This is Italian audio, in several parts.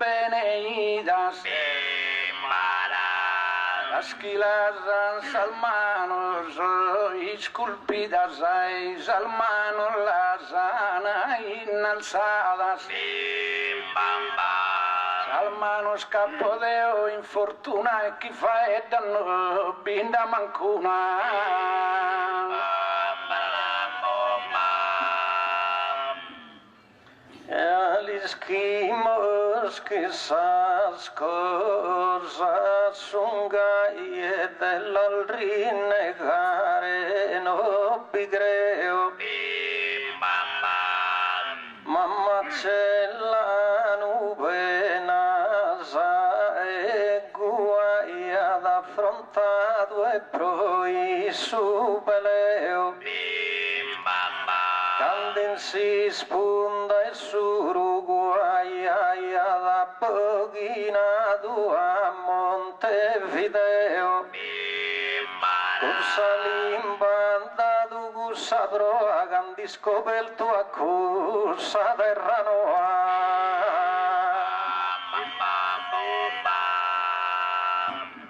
beneidas, las quilas salmanos esculpidas ai salmanos las ana inalzadas, salmanos capodeo infortuna e chi fa e danno binda mancuna. Esquimos quizás cosas sungai dell'al rinnegare no pigreo mamma c'è la nube nasa e guaia d'affrontato e proi su beleo si spunta e suruguaia da Poghinato a Montevideo Cursa l'imbandato cursa proa candi scoperto a cursa terranoa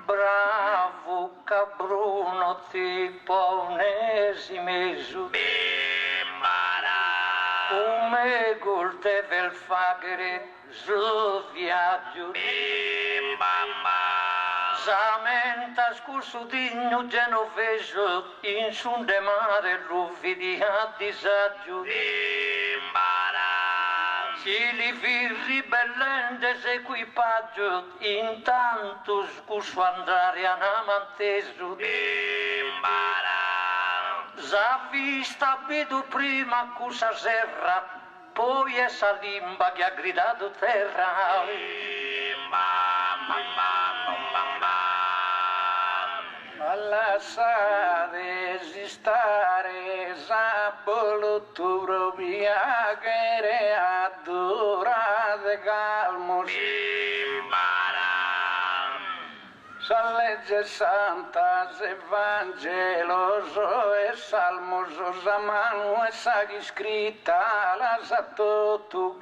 bravo cabruno tipo unesime su come col del fagere sul viaggio Samenta scusutigno genovese in su de mare rufidi a disagio si li firri bellende s'equipaggio intanto scuso andare a Namanteso S'ha vista vedo prima cosa serra, poi è Salimba che ha gridato terra. Lasciare esistare, s'ha voluto propria che adorate calmo. Sa legge santa, se Vangelo, so e Salmo, so sa mano e sa chi scritta, la sa tutto.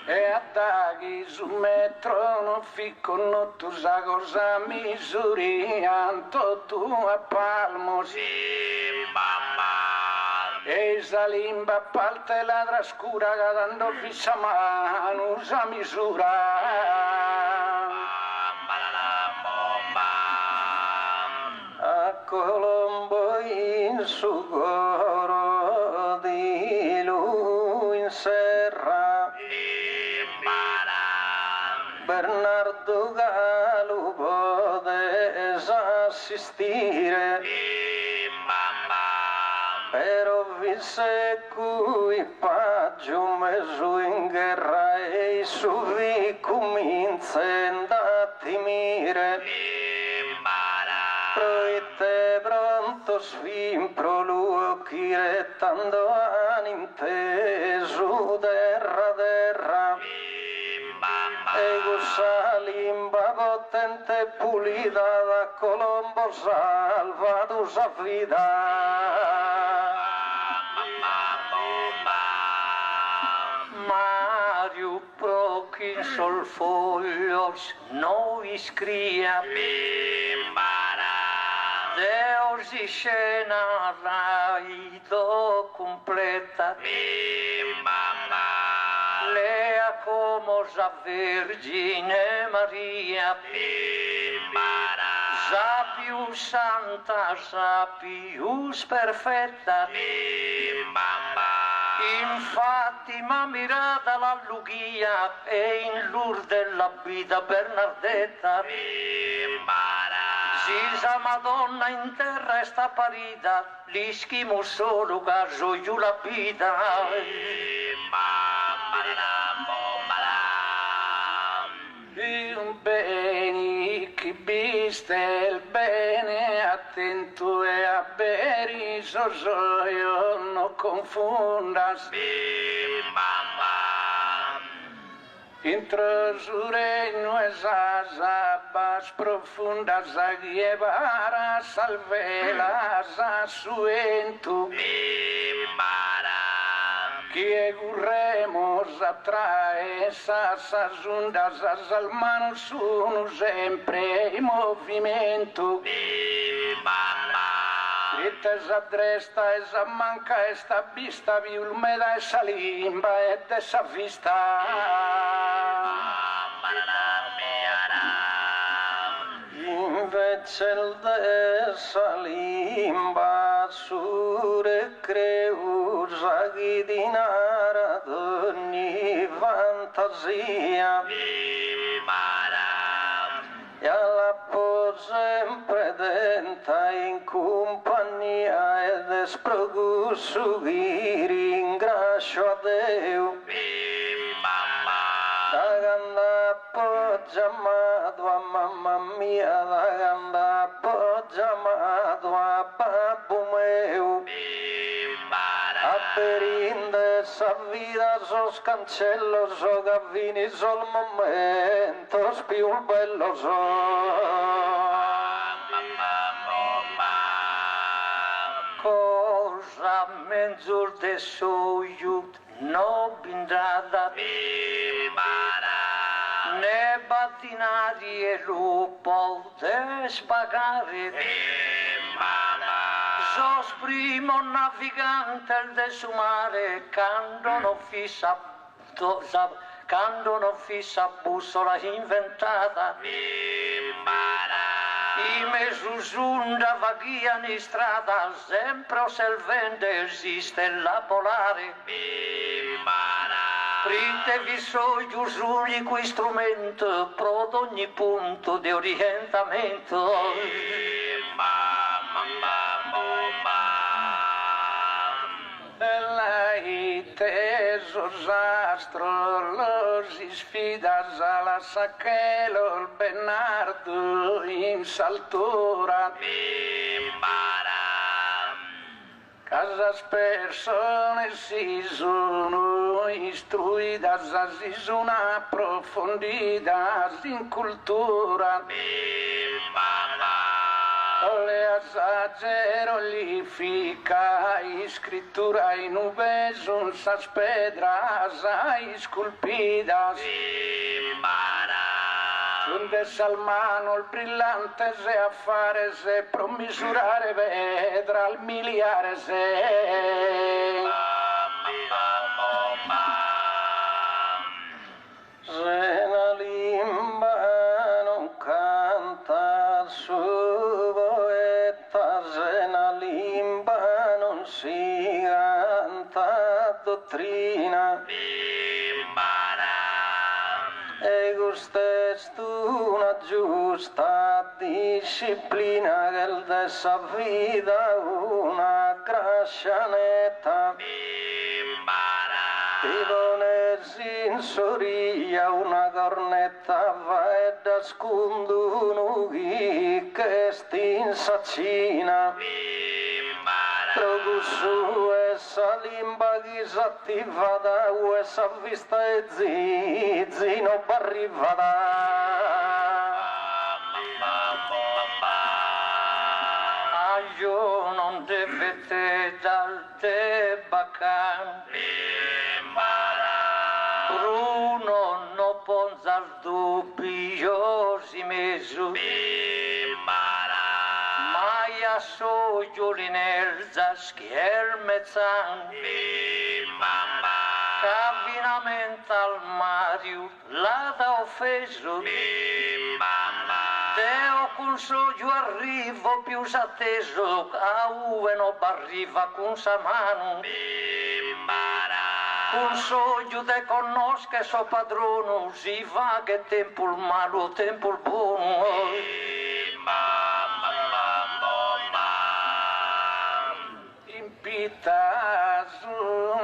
E attacchi su metro, non ficcono tu sa cosa misurian, tu a palmo. E Salimba parte la trascura, cadendo fissa mano, sa misura. Colombo in su coro di lui in serra Bernardo Gallo potesse assistire però visse cui paggio messo in guerra e su vi comincia a timire Proite pronto svimpro luochi rettando aninteso terra Ego Salimba potente pulita da Colombo salvato sa vita Mario Prochi solfoglios noi scria Deus e scena raido completa Lea como sa Vergine Maria Sa più santa, sa più perfetta Infatti m'ha mirata la Lucia e in Lourdes la vita Bernardetta Si sa Madonna in terra è sta parita, l'ischimo solo caso giù la vita. Il bene chi viste il bene, attento e a bere, so io non confondas. Intro su regno esas abbas profundas a llevar salvelas a su entu que corremos atrás, essas ondas, as almas sono sempre em movimento. Grites a destra, essa manca, esta vista, viulmeda, essa limba, essa vista. Invece dessa limba, sure creus, agidinara d'ogni fantasia. E alla po sempre denta in compagnia ed esprogusso vi ringrazio a Deo. Da ganda appoggiamato a mamma mia, da ganda appoggiamato a babbo meu. A perinde sa vita sos cancellos, so gavini, sol momentos più bello cosa menzur de soiut no bindrada ne battinari e lupo des pagare sos primo navigante el de su mare quando non fissa bussola inventata i mesusunda vaghiano in strada sempre osservende esiste la polare printevi soius unico strumento pro ogni punto di orientamento esos astros los sfidas a la saquelo el Bernardo in saltura casas personas si sono instruidas si sono approfondidas in cultura le exagero lifica escritura in nubes son sas pedras esculpidas son de salmano el brillantes e affares e pro misurare vedra al miliares se la limba non canta su si canta dottrina e questa una giusta disciplina che dessa vita una grazia netta ti donesi in soria una cornetta va e da sconduno che sti in saccina Trogusu essa limba disattivata, essa vista e zino barrivata. Io non devete dal te bacan, Bruno no ponzal dubbiosi mesu. Maia soio l'inerza schiermezzan Cavinamento al Mario l'ada offeso Deo con soio arrivo più atteso a uve no barriva con sa mano con soio de conosca so padrono si va che tempo il malo tempo il buono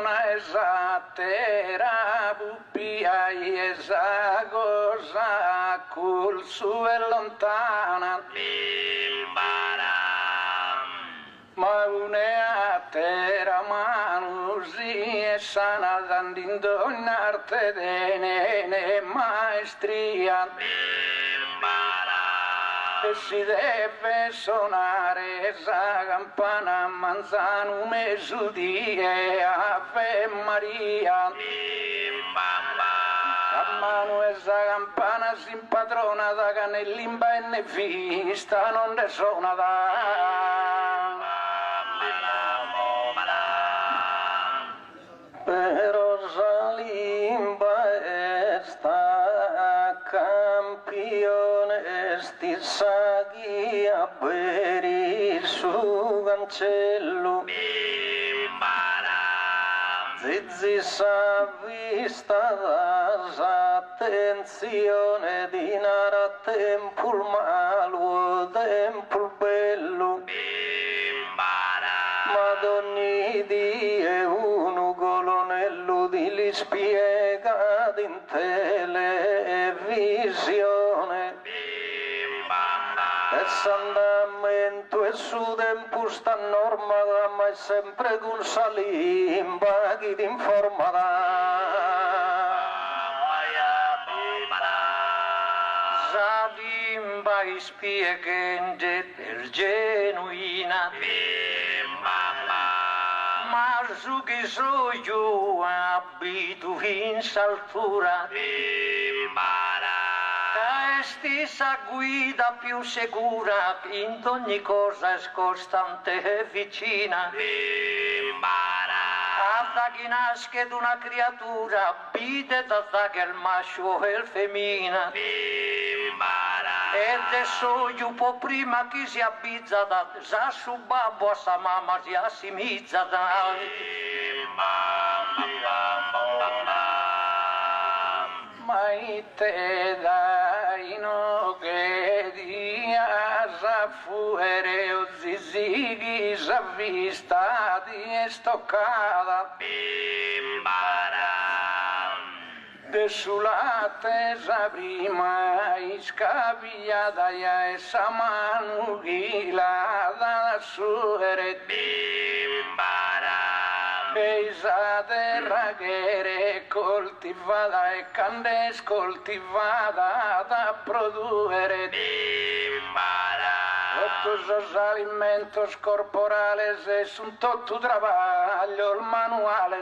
una esatera bubbia esa cosa col su è lontana ma un'atera mano si è sana dandando in arte de maestria e si deve suonare esa campana manzano mesudie Ave Maria a mano esa campana si impadrona da canellimba e ne vista non ne suona però Salimba sta campione sti saghi a beri su cancello Zizi sa vista attenzione di nara tempul malo tempul bello Madonni die uno colonnello di li spiega in televisione e s'andamento e su tempo sta norma ma è sempre con Salimba chi ti informa Salimba spiegende per genuina ma su che so io abito in saltura e stessa guida più sicura in ogni cosa è costante e vicina da chi nasce d'una creatura vide da che il maschio e il femmina ed adesso io po' prima chi si abbizza da sa su babbo a sa mamma si assimizza da mai te dai no che dia sa fuere o zizighi sa vista di stoccata desolate sa prima iscaviata ya esa manu ghilada da suere esa terra che era coltivata e cande scoltivata da produrre todos os alimentos corporales es un tutto trabalho il manuale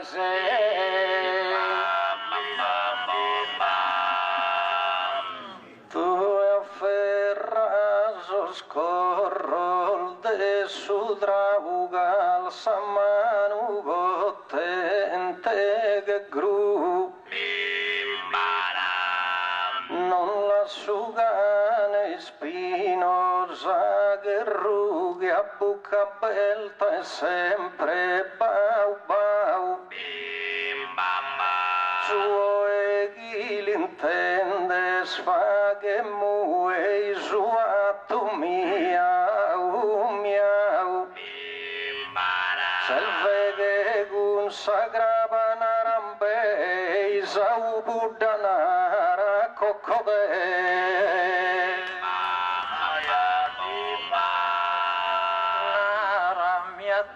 tu afferras os corrol de su draugal samanu gottente che gru non la sugane spinosa che rughe a buca belta e sempre bau bau suo e chi l'intende sfa che mue sua tu miau miau selve che gun sagrava narambe isau buddanara kokkobe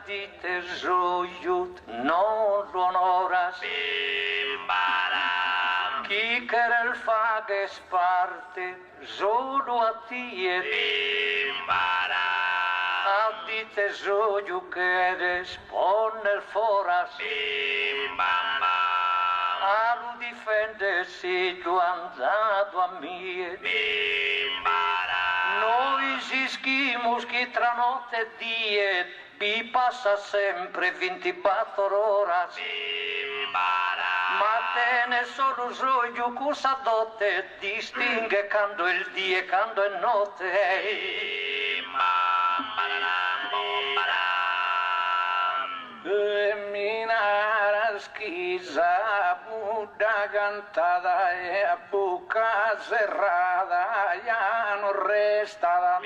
dite zoiut non l'onoras chi querer fague sparte solo a tie dite zoiu que eres poner foras a lu difende si tu andato a mie noi ischimos che tra notte e die vi passa sempre 24 horas ma te ne solo soio cosa dote distingue quando il die e quando è notte minara schisa muda cantada e a bocca serrata ya non resta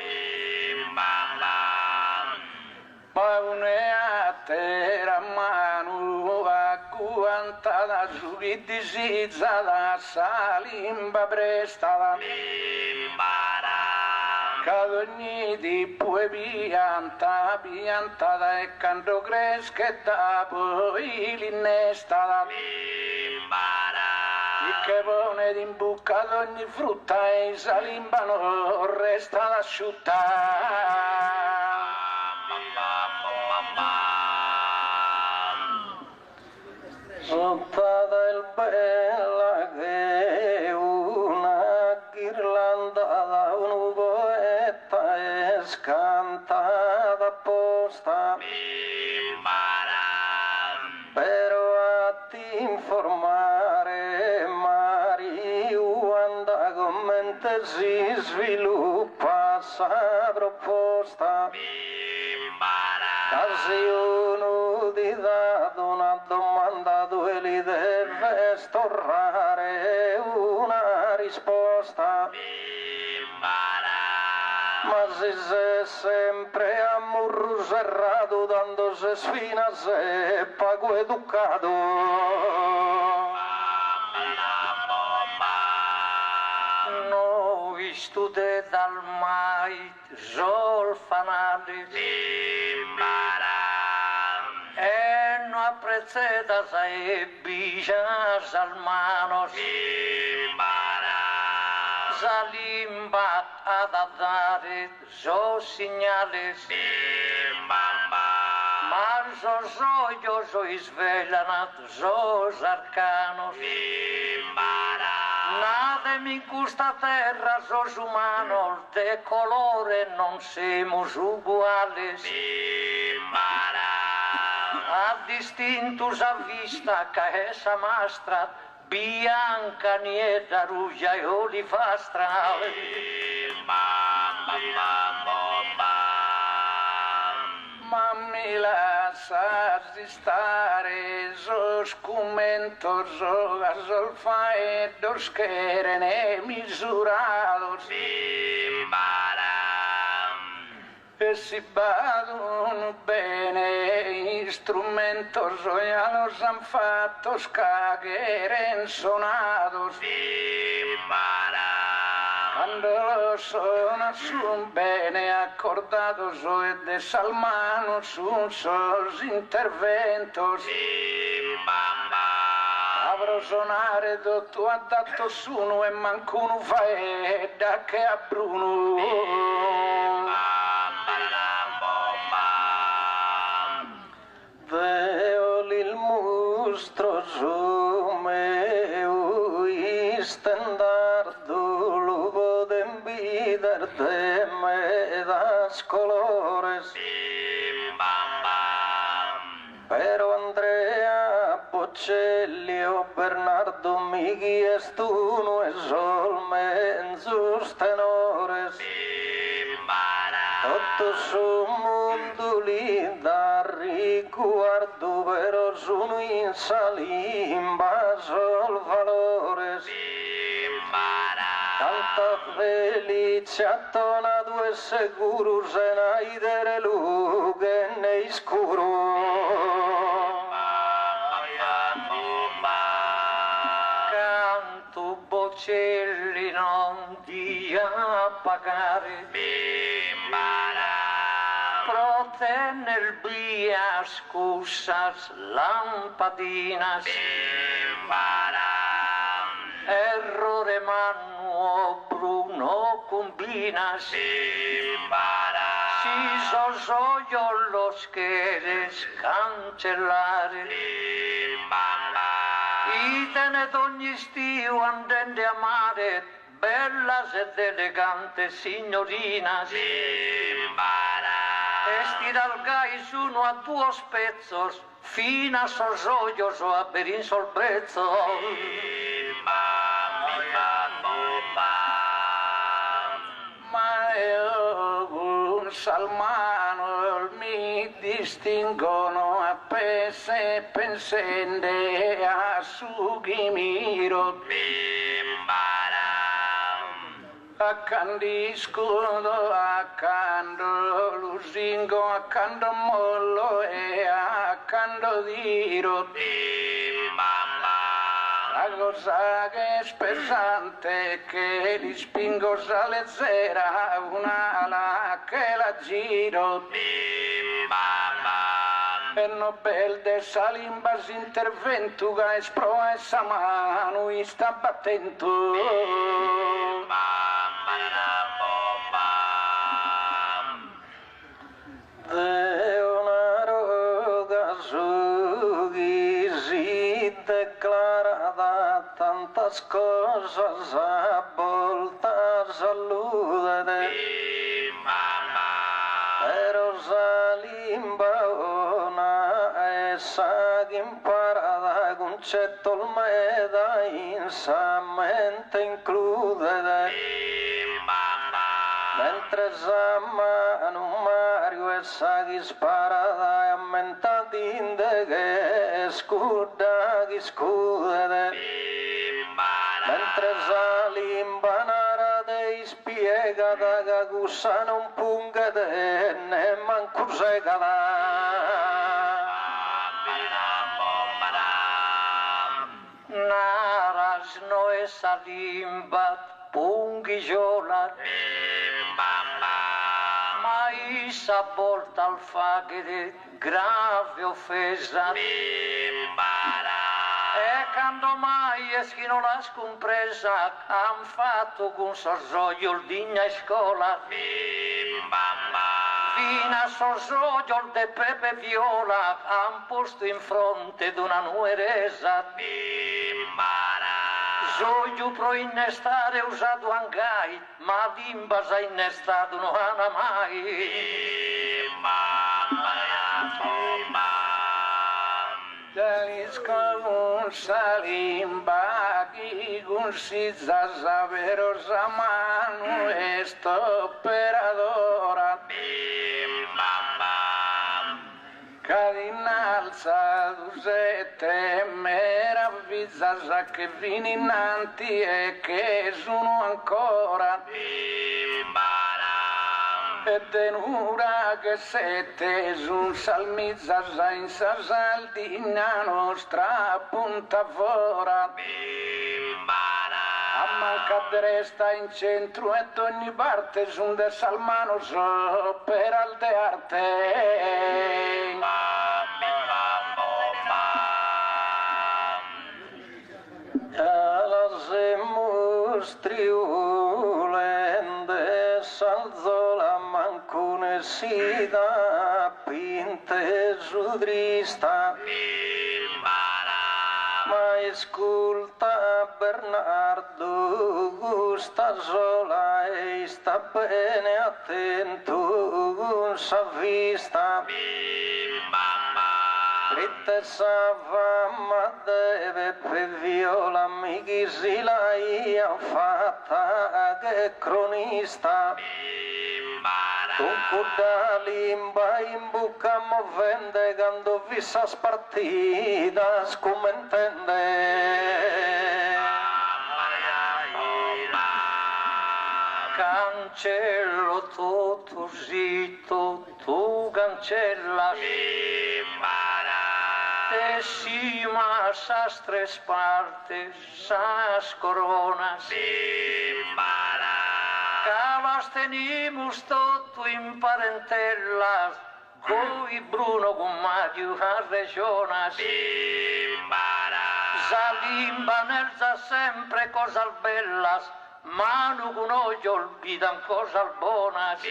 Paune a terra manu acquantada subidizza da Salimba prestata Kad ogni di pue piantada e quando cresce da poi l'innestata Il che pone d'imbuccato ogni frutta e il salimbano resta l'asciutta. Sottata il bella che una ghirlanda da un poeta è scantata apposta però a ti informare Mario anda commente si sviluppa sa proposta se uno ti dà una domanda tu li deve stornare una risposta ma se sei sempre a murro serrato dando se sfina se pago educato noi studi dal mai zolfanati e non apprezzata sai bichas al mano Zalimba ad dare so segnales ma so svelano sos arcanos nada mi custa terra sos humanos de colore non semos uguales a distintos a vista que esa mastra bianca, nieta, rugia e olivastra. Ma mi lascias stare, sos cumentos, sos faedos que eren misurados. E si badano bene instrumentos ya los han fattos cageren sonados quando lo son bene accordados e desalmanos son sos interventos avrò sonare dotto adatto suno e mancuno faedda che a Bruno Veo il mostro meu standardo lo podem vidar de me das colores pero Andrea Bocelli o Bernardo Mighi Estuno e solmensus tenores tutto su mondo lì da riguardo però sono in salimba sol valores tanta felicia tona due seguro se naidere lughe nei scuro canto Bocelli non dia pagare tener vías, cosas, lampadinas. Errore Manu Bruno combinas. Si sos yo los quieres cancelar. Y tened ogni stio andende a mare, bellas ed elegantes signorinas. Estiralgáis uno a dos pezzos, finas os ollos o a perin sorprezzo. Ma io Salmano mi distinguono a pese pensende a Sugimiro. Accandisco, accando lusingo, accando mollo e accando diro. La cosa che è pesante che li spingo a leggera, una ala che la giro. E Nobel de Salimbas intervento ga esproa essa mano e está batendo. Leonardo Gasugi declarada tantas cosas a voltas aludere. Pero Zalimbaona essa imparada concetto Olmeda insamente includere. Mentre Zamano Mario essa disparada aumenta dinde che scuda che scudere. Mentre Zalimbanara dei spiegata che gussa non punga de ne mancusegala. Naras no essa limba punghi jola. Mais a volta al faghere grave offesa. E quando mai eschino la scompresa han fatto con sorsoglio il digna e scola. Fino a sorsoglio de pepe viola han posto in fronte d'una nueresa. Soglio pro innestare usato angai, ma limbas a innestato non hanno mai. Dalisco Salimba chi gunsiza savero zamanu esto operadora. Cardinal Sadusete meraviglia che vini innanti e che sono ancora. E denura che sette sun salmizza in sasaldina nostra punta fora. A manca resta in centro e ogni parte sun de salmano so per al de arte. Alas triulende salzola mancune sida pinte sudrista. Ma ascolta Bernardo Gustasola e sta bene attento sa vista. Rite sava ma deve per viola mi ghisila ia fatta che cronista. Tunku da limba in buca movende quando vissas partidas come intende. Cancello tutto zitto, tu cancella. E sima sas tres partes, sas coronas. Cavas tenimus tutto in parentela, coi Bruno con Mario a regionas. Zalimba nel sa sempre cosas bellas, manu con oglio olvidan cosas bonas.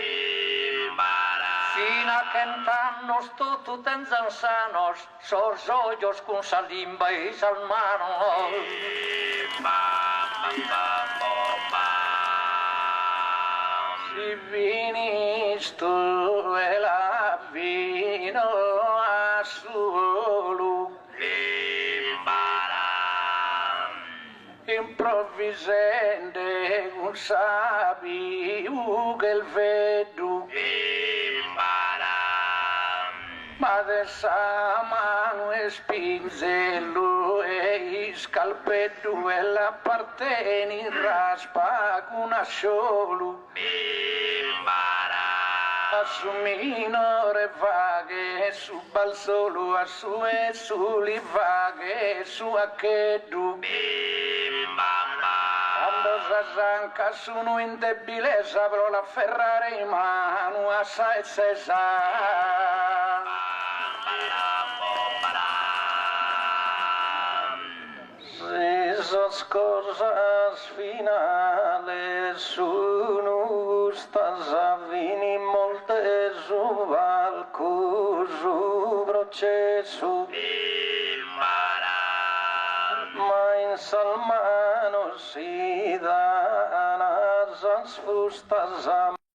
Fino a che annos tutto tenzan sanos, sos ollos con Zalimba y salmanos. Si vinisto e la vino a solo improvvisamente un sabiu che il vedo ma adesso mano e spinzello e scalpetto e la parte in raspa con una solo a su minore vaghe su balsolo a su e su li vaghe su a che du quando s'arranca sono in debilezza avrò la ferrare in mano assai cesare. Les coses finales sono stasavini molte su qualcosa processo ma in salmano si dà nas fustas